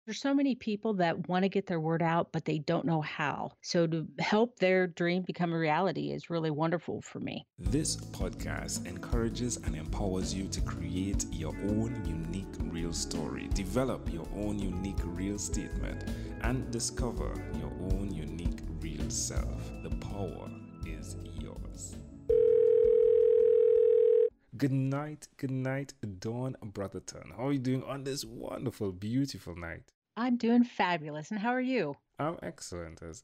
There's so many people that want to get their word out, but they don't know how. So to help their dream become a reality is really wonderful for me. This podcast encourages and empowers you to create your own unique real story, develop your own unique real statement, and discover your own unique real self. The power is yours. Good night, Dawn Brotherson. How are you doing on this wonderful, beautiful night? I'm doing fabulous. And how are you? I'm excellent as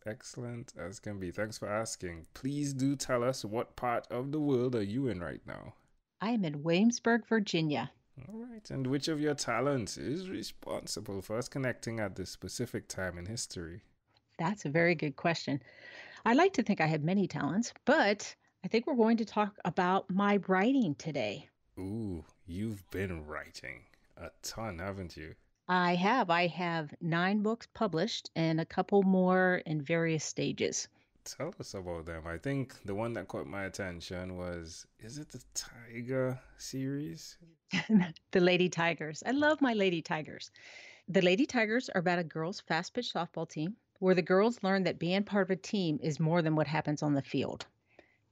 can be. Thanks for asking. Please do tell us what part of the world are you in right now? I am in Williamsburg, Virginia. All right, and which of your talents is responsible for us connecting at this specific time in history? That's a very good question. I like to think I have many talents, but I think we're going to talk about my writing today. Ooh, you've been writing a ton, haven't you? I have 9 books published and a couple more in various stages. Tell us about them. I think the one that caught my attention was, is it the Tiger series? The Lady Tigers. I love my Lady Tigers. The Lady Tigers are about a girls' fast pitch softball team where the girls learn that being part of a team is more than what happens on the field.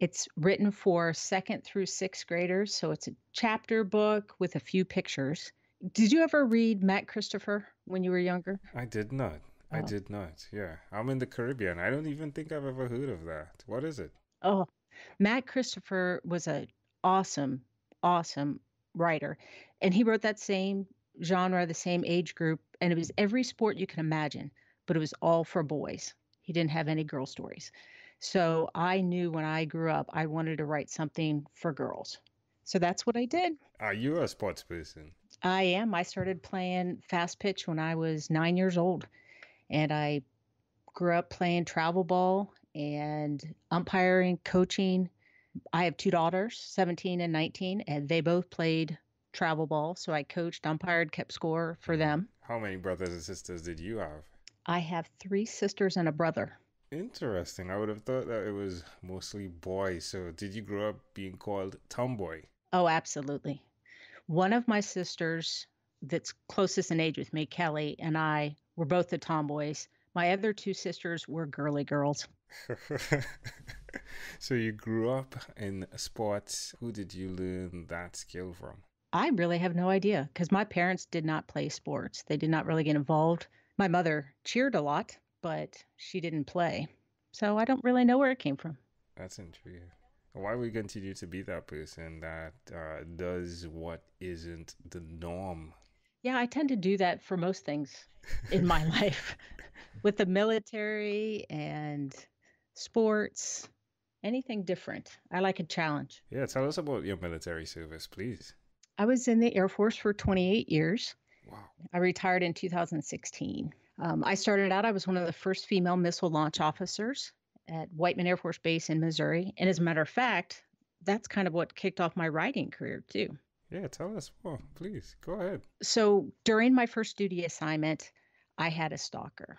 It's written for second through sixth graders, so it's a chapter book with a few pictures. Did you ever read Matt Christopher when you were younger? I did not. I Oh, did not. Yeah. I'm in the Caribbean. I don't even think I've ever heard of that. What is it? oh, Matt Christopher was a awesome, awesome writer, and he wrote that same genre, the same age group, and it was every sport you can imagine, but it was all for boys. He didn't have any girl stories. So I knew when I grew up, I wanted to write something for girls. So that's what I did. Are you a sports person? I am. I started playing fast pitch when I was 9 years old, and I grew up playing travel ball and umpiring, coaching. I have 2 daughters, 17 and 19, and they both played travel ball. So I coached, umpired, kept score for them. How many brothers and sisters did you have? I have 3 sisters and a brother. Interesting. I would have thought that it was mostly boys. So, did you grow up being called tomboy? Oh, absolutely. One of my sisters that's closest in age with me, Kelly, and I were both the tomboys. My other 2 sisters were girly girls. So, you grew up in sports. Who did you learn that skill from? I really have no idea because my parents did not play sports. They did not really get involved. My mother cheered a lot, but she didn't play. So I don't really know where it came from. That's intriguing. Why we continue to be that person that does what isn't the norm? Yeah, I tend to do that for most things in my life with the military and sports, anything different. I like a challenge. Yeah, tell us about your military service, please. I was in the Air Force for 28 years. Wow. I retired in 2016. I started out, I was one of the first female missile launch officers at Whiteman Air Force Base in Missouri. And as a matter of fact, that's kind of what kicked off my writing career, too. Yeah, tell us more, please. Go ahead. So during my first duty assignment, I had a stalker.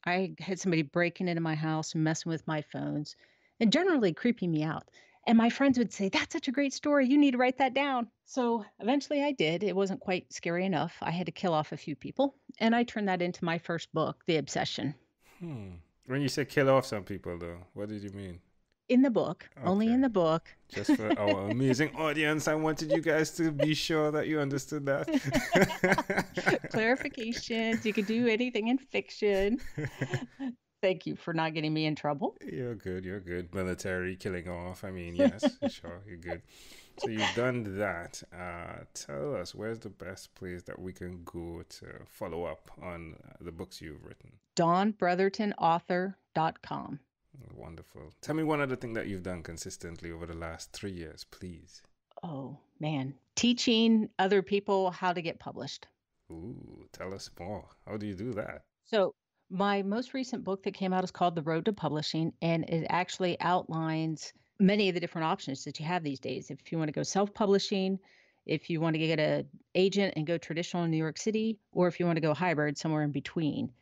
I had somebody breaking into my house and messing with my phones and generally creeping me out. And my friends would say, "That's such a great story. You need to write that down." So eventually I did. It wasn't quite scary enough. I had to kill off a few people. And I turned that into my first book, The Obsession. Hmm. When you say kill off some people, though, what did you mean? In the book, only in Okay. the book. Just for our amazing audience, I wanted you guys to be sure that you understood that. Clarifications. You can do anything in fiction. Thank you for not getting me in trouble. You're good, you're good. Military killing off. I mean, yes, sure, you're good. So you've done that. Tell us, where's the best place that we can go to follow up on the books you've written? DawnBrothertonAuthor.com. Wonderful. Tell me one other thing that you've done consistently over the last 3 years, please. Oh, man. Teaching other people how to get published. Ooh, tell us more. How do you do that? So, my most recent book that came out is called The Road to Publishing, and it actually outlines many of the different options that you have these days. If you want to go self-publishing, if you want to get an agent and go traditional in New York City, or if you want to go hybrid somewhere in between.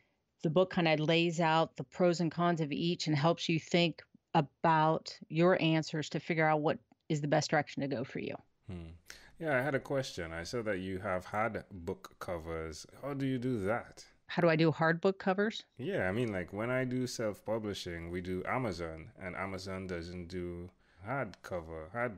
The book kind of lays out the pros and cons of each and helps you think about your answers to figure out what is the best direction to go for you. Hmm. Yeah, I had a question. I saw that you have had book covers. How do you do that? How do I do hard book covers? Yeah, I mean, like when I do self-publishing, we do Amazon, and Amazon doesn't do hard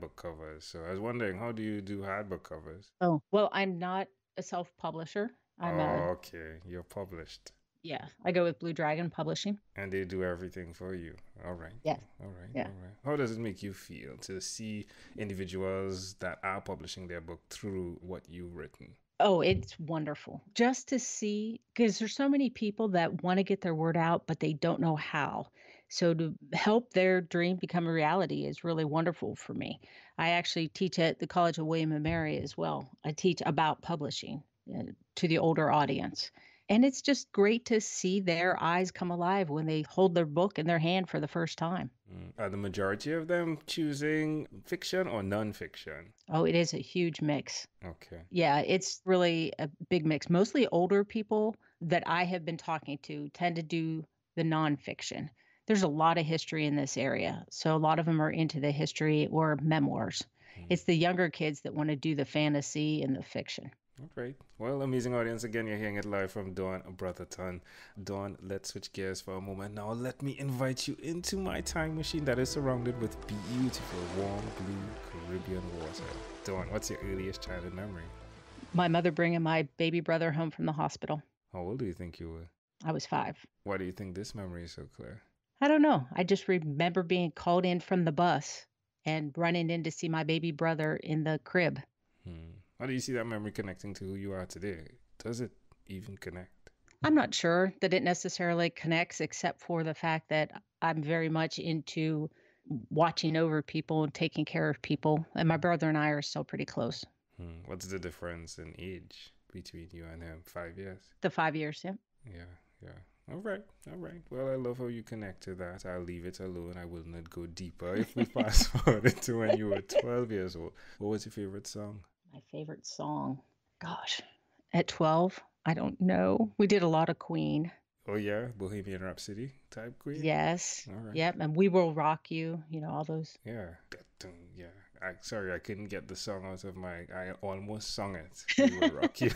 book covers. So I was wondering, how do you do hard book covers? Oh, well, I'm not a self-publisher. Oh, okay, you're published, Yeah, I go with Blue Dragon Publishing. and they do everything for you. All right, Yes. all right, Yeah. all right. How does it make you feel to see individuals that are publishing their book through what you've written? Oh, it's wonderful just to see because there's so many people that want to get their word out, but they don't know how. So to help their dream become a reality is really wonderful for me. I actually teach at the College of William and Mary as well. I teach about publishing to the older audience. And it's just great to see their eyes come alive when they hold their book in their hand for the first time. Are the majority of them choosing fiction or non-fiction? Oh, it is a huge mix. Okay. Yeah, it's really a big mix. Mostly older people that I have been talking to tend to do the nonfiction. There's a lot of history in this area. So a lot of them are into the history or memoirs. It's the younger kids that want to do the fantasy and the fiction. All right. Well, amazing audience. Again, you're hearing it live from Dawn Brotherson. Dawn, let's switch gears for a moment. Now, let me invite you into my time machine that is surrounded with beautiful, warm, blue Caribbean water. Dawn, what's your earliest childhood memory? My mother bringing my baby brother home from the hospital. How old do you think you were? I was 5. Why do you think this memory is so clear? I don't know. I just remember being called in from the bus and running in to see my baby brother in the crib. How do you see that memory connecting to who you are today? Does it even connect? I'm not sure that it necessarily connects, except for the fact that I'm very much into watching over people and taking care of people. And my brother and I are still pretty close. What's the difference in age between you and him? 5 years? The 5 years, yeah. Yeah. All right. Well, I love how you connect to that. I'll leave it alone. I will not go deeper. If we fast forward to when you were 12 years old, what was your favorite song? My favorite song. Gosh, at 12, I don't know. We did a lot of Queen. Oh, yeah. Bohemian Rhapsody type Queen? Yes. All right. Yep. And We Will Rock You, all those. Yeah. Yeah. Sorry, I couldn't get the song out of I almost sung it. We Will Rock You.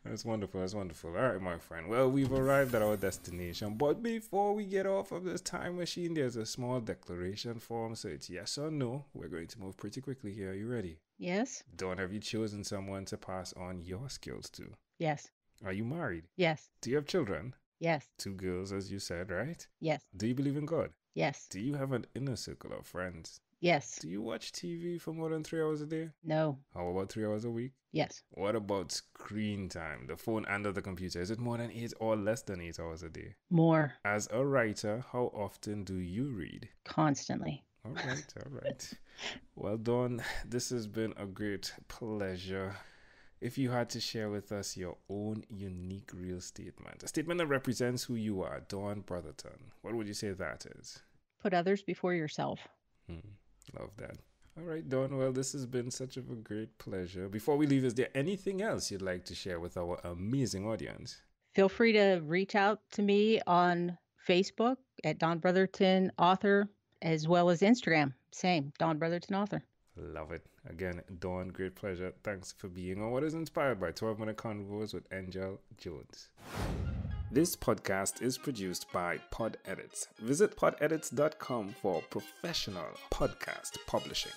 That's wonderful. All right, my friend. Well, we've arrived at our destination. But before we get off of this time machine, there's a small declaration form. So it's yes or no. We're going to move pretty quickly here. Are you ready? Yes. Dawn, have you chosen someone to pass on your skills to? Yes. Are you married? Yes. Do you have children? Yes. 2 girls, as you said, right? Yes. Do you believe in God? Yes. Do you have an inner circle of friends? Yes. Do you watch TV for more than 3 hours a day? No. How about 3 hours a week? Yes. What about screen time, the phone and the computer? Is it more than 8 or less than 8 hours a day? More. As a writer, how often do you read? Constantly. All right. Well, Dawn, this has been a great pleasure. If you had to share with us your own unique real statement, a statement that represents who you are, Dawn Brotherson, what would you say that is? Put others before yourself. Love that. All right, Dawn. Well, this has been such a great pleasure. Before we leave, is there anything else you'd like to share with our amazing audience? Feel free to reach out to me on Facebook at Dawn Brotherton Author, as well as Instagram. Same, Dawn Brotherton Author. Love it. Again, Dawn, great pleasure. Thanks for being on what is inspired by 12-Minute Convos with Angel Jones. This podcast is produced by Pod Edits. Visit podedits.com for professional podcast publishing.